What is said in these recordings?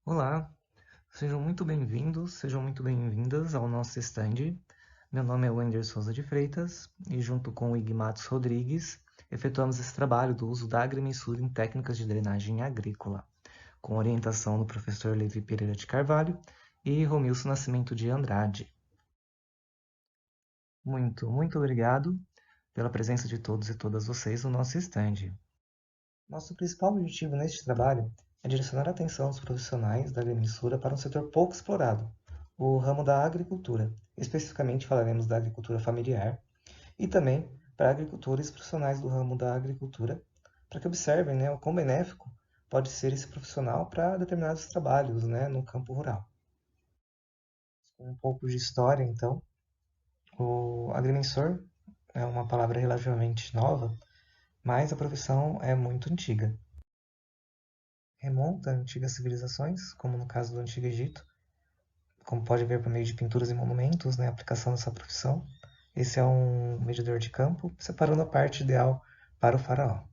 Olá, sejam muito bem-vindos, sejam muito bem-vindas ao nosso stand. Meu nome é Wender Souza de Freitas e junto com o Igmatos Rodrigues, efetuamos esse trabalho do uso da agrimensura em técnicas de drenagem agrícola, com orientação do professor Levi Pereira de Carvalho e Romilson Nascimento de Andrade. Muito obrigado pela presença de todos e todas vocês no nosso stand. Nosso principal objetivo neste trabalho é direcionar a atenção dos profissionais da agrimensura para um setor pouco explorado, o ramo da agricultura. Especificamente falaremos da agricultura familiar e também para agricultores profissionais do ramo da agricultura, para que observem, o quão benéfico pode ser esse profissional para determinados trabalhos, no campo rural. Um pouco de história, então. O agrimensor é uma palavra relativamente nova, mas a profissão é muito antiga. Remonta a antigas civilizações, como no caso do Antigo Egito, como pode ver por meio de pinturas e monumentos, a aplicação dessa profissão. Esse é um medidor de campo, separando a parte ideal para o faraó.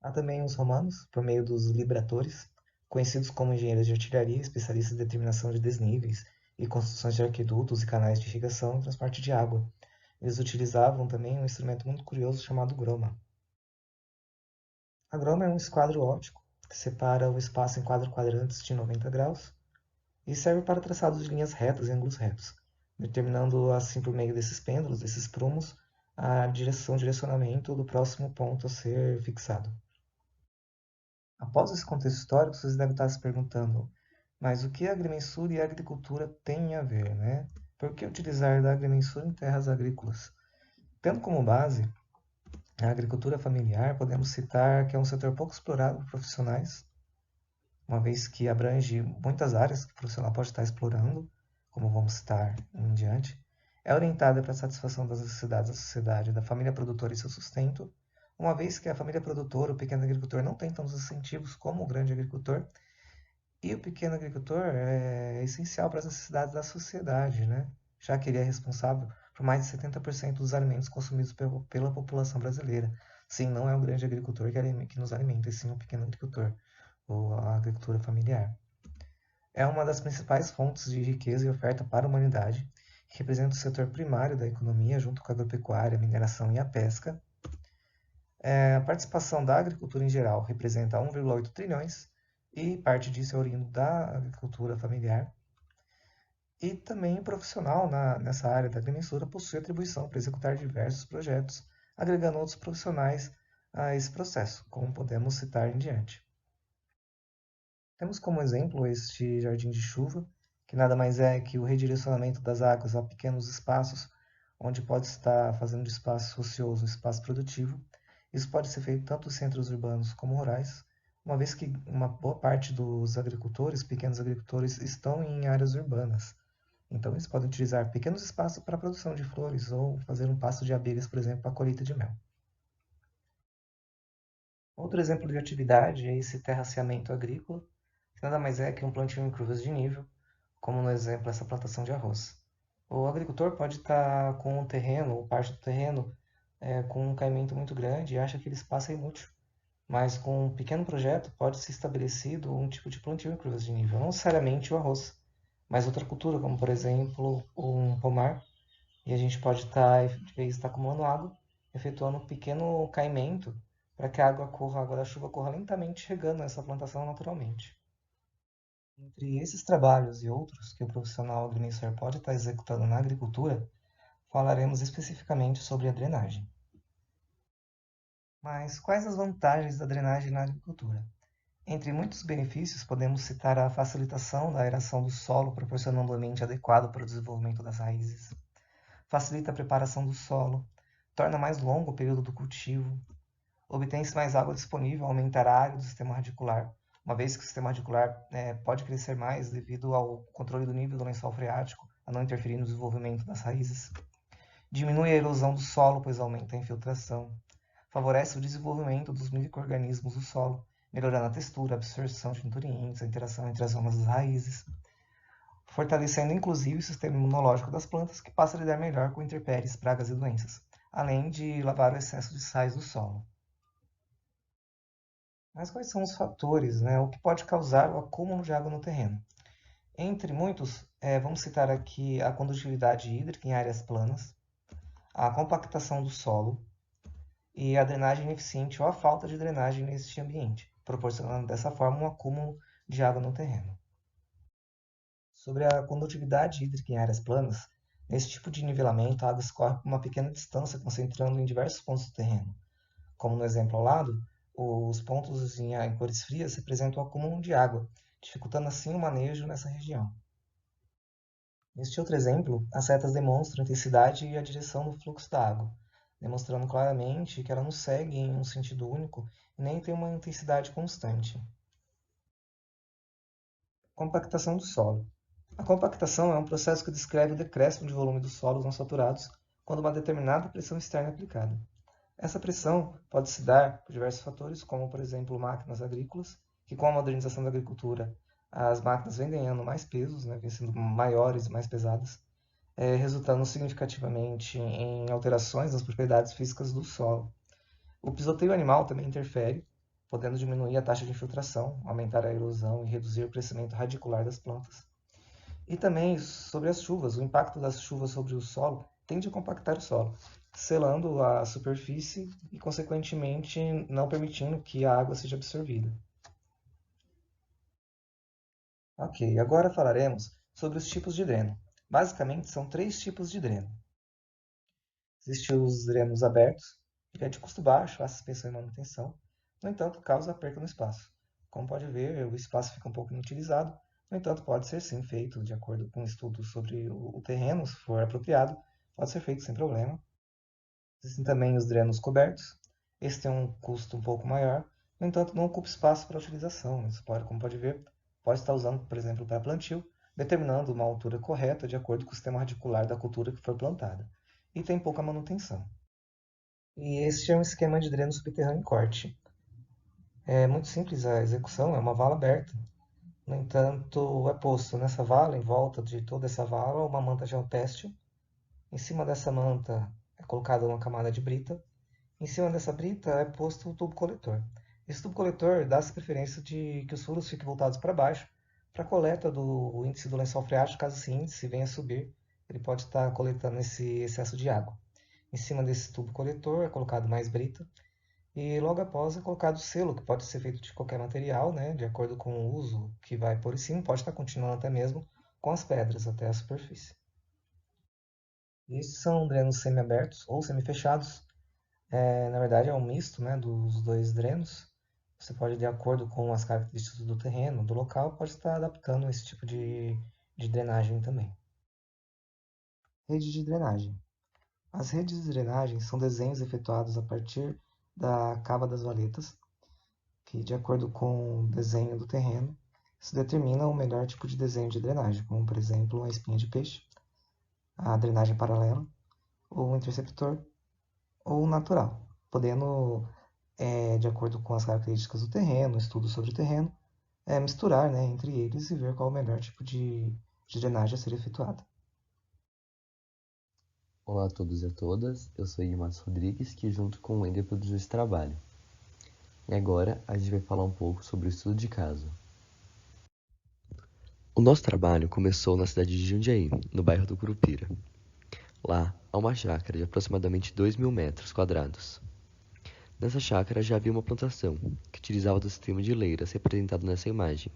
Há também os romanos, por meio dos libratores, conhecidos como engenheiros de artilharia, especialistas em determinação de desníveis e construções de arquidutos e canais de irrigação e transporte de água. Eles utilizavam também um instrumento muito curioso chamado groma. A groma é um esquadro óptico que separa o espaço em 4 quadrantes de 90 graus e serve para traçados de linhas retas e ângulos retos, determinando assim por meio desses pêndulos, desses prumos, a direcionamento do próximo ponto a ser fixado. Após esse contexto histórico, vocês devem estar se perguntando, mas o que a agrimensura e a agricultura têm a ver, né? Por que utilizar da agrimensura em terras agrícolas? Tendo como base a agricultura familiar, podemos citar que é um setor pouco explorado por profissionais, uma vez que abrange muitas áreas que o profissional pode estar explorando, como vamos citar em diante, é orientada para a satisfação das necessidades da sociedade, da família produtora e seu sustento, uma vez que a família produtora, o pequeno agricultor, não tem tantos incentivos como o grande agricultor, e o pequeno agricultor é essencial para as necessidades da sociedade, né? Já que ele é responsável por mais de 70% dos alimentos consumidos pela população brasileira. Sim, não é o grande agricultor que nos alimenta, e sim o pequeno agricultor, ou a agricultura familiar. É uma das principais fontes de riqueza e oferta para a humanidade, que representa o setor primário da economia, junto com a agropecuária, a mineração e a pesca. A participação da agricultura em geral representa 1,8 trilhões e parte disso é oriundo da agricultura familiar. E também o profissional nessa área da agrimensura possui atribuição para executar diversos projetos, agregando outros profissionais a esse processo, como podemos citar em diante. Temos como exemplo este jardim de chuva, que nada mais é que o redirecionamento das águas a pequenos espaços, onde pode estar fazendo de espaço ocioso um espaço produtivo. Isso pode ser feito tanto em centros urbanos como rurais, uma vez que uma boa parte dos agricultores, pequenos agricultores, estão em áreas urbanas. Então, eles podem utilizar pequenos espaços para a produção de flores ou fazer um pasto de abelhas, por exemplo, para a colheita de mel. Outro exemplo de atividade é esse terraceamento agrícola, que nada mais é que um plantio em curvas de nível, como no exemplo essa plantação de arroz. O agricultor pode estar com um terreno, ou parte do terreno, com um caimento muito grande e acha que aquele espaço é inútil. Mas com um pequeno projeto pode ser estabelecido um tipo de plantio em curvas de nível, não necessariamente o arroz, mas outra cultura, como por exemplo um pomar, e a gente pode estar, de vez estar acumulando água, efetuando um pequeno caimento para que a água corra, a água da chuva corra lentamente regando essa plantação naturalmente. Entre esses trabalhos e outros que o profissional agrimensor pode estar executando na agricultura, falaremos especificamente sobre a drenagem. Mas quais as vantagens da drenagem na agricultura? Entre muitos benefícios, podemos citar a facilitação da aeração do solo, proporcionando um ambiente adequado para o desenvolvimento das raízes, facilita a preparação do solo, torna mais longo o período do cultivo, obtém-se mais água disponível, aumentar a área do sistema radicular, uma vez que o sistema radicular pode crescer mais devido ao controle do nível do lençol freático, a não interferir no desenvolvimento das raízes. Diminui a erosão do solo, pois aumenta a infiltração. Favorece o desenvolvimento dos micro-organismos do solo, melhorando a textura, a absorção de nutrientes, a interação entre as zonas das raízes, fortalecendo inclusive o sistema imunológico das plantas, que passa a lidar melhor com intempéries, pragas e doenças, além de lavar o excesso de sais do solo. Mas quais são os fatores, né, o que pode causar o acúmulo de água no terreno? Entre muitos, vamos citar aqui a condutividade hídrica em áreas planas, a compactação do solo e a drenagem ineficiente ou a falta de drenagem neste ambiente, proporcionando dessa forma um acúmulo de água no terreno. Sobre a condutividade hídrica em áreas planas, nesse tipo de nivelamento, a água escorre por uma pequena distância, concentrando em diversos pontos do terreno. Como no exemplo ao lado, os pontos em cores frias representam o acúmulo de água, dificultando assim o manejo nessa região. Neste outro exemplo, as setas demonstram a intensidade e a direção do fluxo da água, demonstrando claramente que ela não segue em um sentido único e nem tem uma intensidade constante. Compactação do solo. A compactação é um processo que descreve o decréscimo de volume dos solos não saturados quando uma determinada pressão externa é aplicada. Essa pressão pode se dar por diversos fatores, como, por exemplo, máquinas agrícolas, que com a modernização da agricultura, as máquinas vêm ganhando mais pesos, né, vêm sendo maiores e mais pesadas, resultando significativamente em alterações nas propriedades físicas do solo. O pisoteio animal também interfere, podendo diminuir a taxa de infiltração, aumentar a erosão e reduzir o crescimento radicular das plantas. E também sobre as chuvas, o impacto das chuvas sobre o solo tende a compactar o solo, selando a superfície e, consequentemente, não permitindo que a água seja absorvida. Ok, agora falaremos sobre os tipos de dreno. Basicamente, são três tipos de dreno. Existem os drenos abertos, que é de custo baixo, fácil suspensão e manutenção, no entanto, causa perda no espaço. Como pode ver, o espaço fica um pouco inutilizado, no entanto, pode ser sim feito de acordo com estudos sobre o terreno, se for apropriado, pode ser feito sem problema. Existem também os drenos cobertos, esse tem um custo um pouco maior, no entanto, não ocupa espaço para utilização. Você pode, como pode ver, pode estar usando, por exemplo, para plantio, determinando uma altura correta de acordo com o sistema radicular da cultura que for plantada, e tem pouca manutenção. E este é um esquema de dreno subterrâneo em corte. É muito simples a execução, é uma vala aberta. No entanto, é posto nessa vala, em volta de toda essa vala, uma manta geotêxtil. Em cima dessa manta é colocada uma camada de brita. Em cima dessa brita é posto o tubo coletor. Esse tubo coletor dá-se preferência de que os furos fiquem voltados para baixo, para a coleta do índice do lençol freático, caso esse índice venha a subir, ele pode estar coletando esse excesso de água. Em cima desse tubo coletor é colocado mais brita e logo após é colocado o selo, que pode ser feito de qualquer material, né, de acordo com o uso que vai por cima, pode estar continuando até mesmo com as pedras até a superfície. Esses são drenos semi-abertos ou semi-fechados. Na verdade, é um misto, né, dos dois drenos. Você pode, de acordo com as características do terreno, do local, pode estar adaptando esse tipo de drenagem também. Rede de drenagem. As redes de drenagem são desenhos efetuados a partir da cava das valetas, que, de acordo com o desenho do terreno, se determina o melhor tipo de desenho de drenagem, como, por exemplo, a espinha de peixe, a drenagem paralela, ou o interceptor, ou o natural, podendo, de acordo com as características do terreno, estudo sobre o terreno, misturar, né, entre eles e ver qual o melhor tipo de drenagem a ser efetuada. Olá a todos e a todas, eu sou Imas Rodrigues, que junto com o Wender produziu esse trabalho. E agora a gente vai falar um pouco sobre o estudo de caso. O nosso trabalho começou na cidade de Jundiaí, no bairro do Curupira. Lá há uma chácara de aproximadamente 2.000 metros quadrados. Nessa chácara já havia uma plantação, que utilizava do sistema de leiras representado nessa imagem.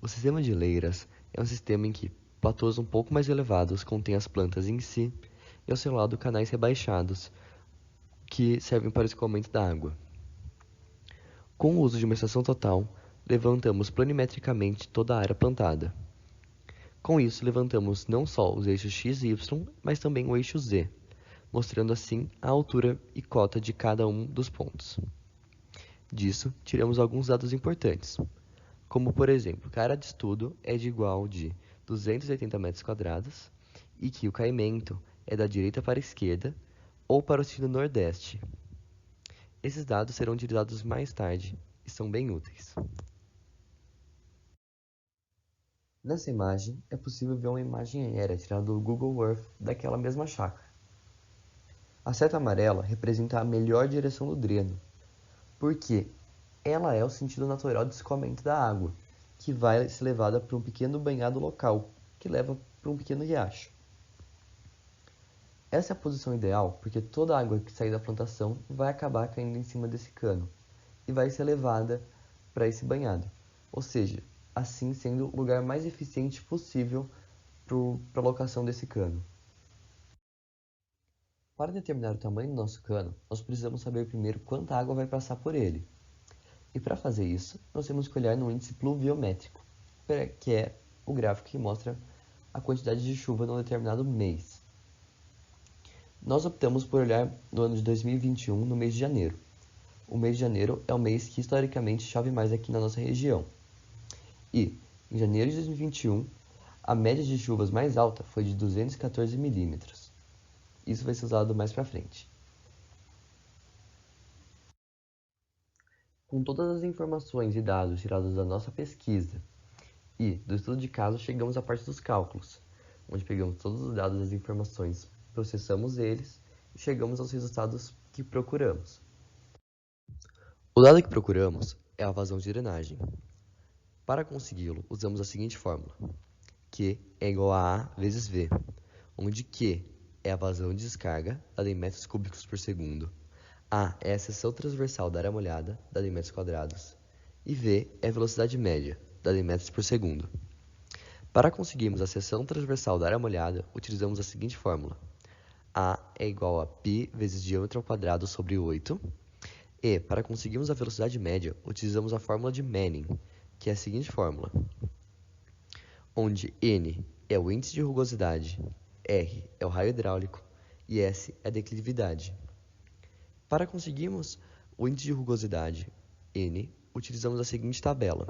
O sistema de leiras é um sistema em que platôs um pouco mais elevados contêm as plantas em si e ao seu lado canais rebaixados, que servem para o escoamento da água. Com o uso de uma estação total, levantamos planimetricamente toda a área plantada. Com isso, levantamos não só os eixos x e y, mas também o eixo z, mostrando assim a altura e cota de cada um dos pontos. Disso, tiramos alguns dados importantes, como por exemplo, que a área de estudo é de igual de 280 metros quadrados e que o caimento é da direita para a esquerda ou para o sentido nordeste. Esses dados serão utilizados mais tarde e são bem úteis. Nessa imagem, é possível ver uma imagem aérea tirada do Google Earth daquela mesma chácara. A seta amarela representa a melhor direção do dreno, porque ela é o sentido natural de escoamento da água, que vai ser levada para um pequeno banhado local, que leva para um pequeno riacho. Essa é a posição ideal porque toda a água que sair da plantação vai acabar caindo em cima desse cano e vai ser levada para esse banhado, ou seja, assim sendo o lugar mais eficiente possível para a locação desse cano. Para determinar o tamanho do nosso cano, nós precisamos saber primeiro quanta água vai passar por ele. E para fazer isso, nós temos que olhar no índice pluviométrico, que é o gráfico que mostra a quantidade de chuva num determinado mês. Nós optamos por olhar no ano de 2021, no mês de janeiro. O mês de janeiro é o mês que historicamente chove mais aqui na nossa região. E, em janeiro de 2021, a média de chuvas mais alta foi de 214 milímetros. Isso vai ser usado mais para frente. Com todas as informações e dados tirados da nossa pesquisa e do estudo de caso, chegamos à parte dos cálculos, onde pegamos todos os dados e as informações, processamos eles e chegamos aos resultados que procuramos. O dado que procuramos é a vazão de drenagem. Para consegui-lo, usamos a seguinte fórmula: Q é igual a A vezes V, onde Q é a vazão de descarga, dada em metros cúbicos por segundo, A é a seção transversal da área molhada, dada em metros quadrados, e V é a velocidade média, dada em metros por segundo. Para conseguirmos a seção transversal da área molhada, utilizamos a seguinte fórmula: A é igual a π vezes diâmetro ao quadrado sobre 8, e, para conseguirmos a velocidade média, utilizamos a fórmula de Manning, que é a seguinte fórmula, onde N é o índice de rugosidade, R é o raio hidráulico e S é a declividade. Para conseguirmos o índice de rugosidade, N, utilizamos a seguinte tabela.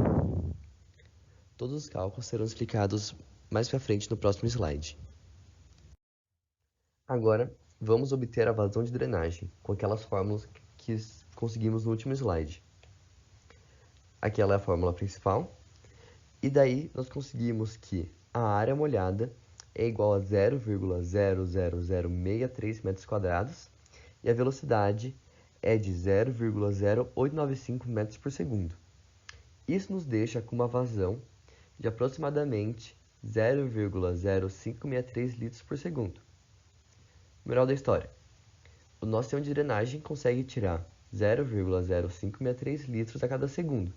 Todos os cálculos serão explicados mais para frente no próximo slide. Agora, vamos obter a vazão de drenagem, com aquelas fórmulas que conseguimos no último slide. Aquela é a fórmula principal, e daí nós conseguimos que a área molhada é igual a 0,00063 metros quadrados e a velocidade é de 0,0895 metros por segundo. Isso nos deixa com uma vazão de aproximadamente 0,0563 litros por segundo. Moral da história: o nosso sistema de drenagem consegue tirar 0,0563 litros a cada segundo,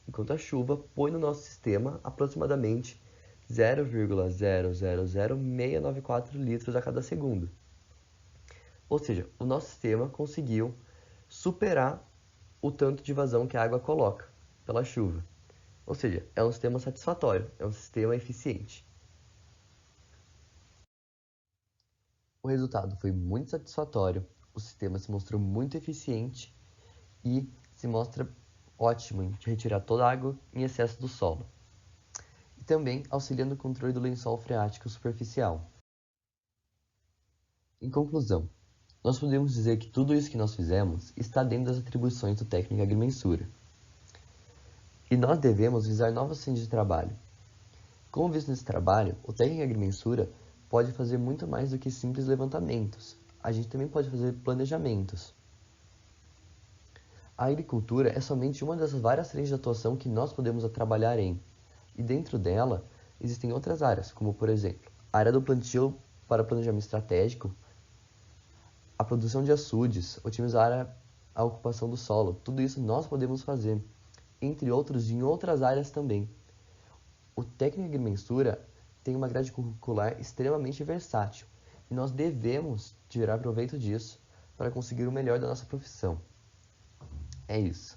enquanto a chuva põe no nosso sistema aproximadamente 0,000694 litros a cada segundo. Ou seja, o nosso sistema conseguiu superar o tanto de vazão que a água coloca pela chuva. Ou seja, é um sistema satisfatório, é um sistema eficiente. O resultado foi muito satisfatório, o sistema se mostrou muito eficiente e se mostra ótimo em retirar toda a água em excesso do solo. E também auxilia no controle do lençol freático superficial. Em conclusão, nós podemos dizer que tudo isso que nós fizemos está dentro das atribuições do técnico agrimensura. E nós devemos visar novas frentes de trabalho. Como visto nesse trabalho, o técnico agrimensura pode fazer muito mais do que simples levantamentos. A gente também pode fazer planejamentos. A agricultura é somente uma das várias frentes de atuação que nós podemos trabalhar em. E dentro dela, existem outras áreas, como por exemplo, a área do plantio para planejamento estratégico, a produção de açudes, otimizar a ocupação do solo. Tudo isso nós podemos fazer, entre outros em outras áreas também. O técnico de agrimensura tem uma grade curricular extremamente versátil e nós devemos tirar proveito disso para conseguir o melhor da nossa profissão. É isso.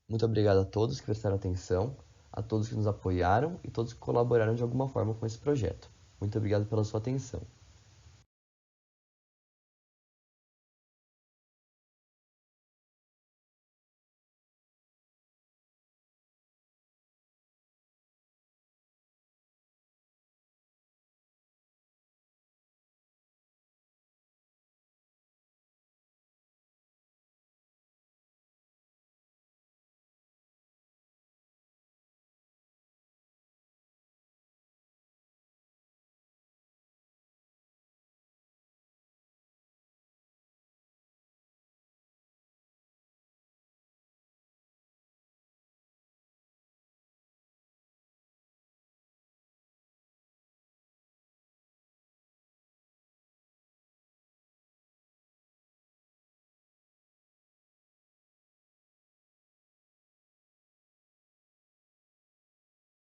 Muito obrigado a todos que prestaram atenção, a todos que nos apoiaram e todos que colaboraram de alguma forma com esse projeto. Muito obrigado pela sua atenção.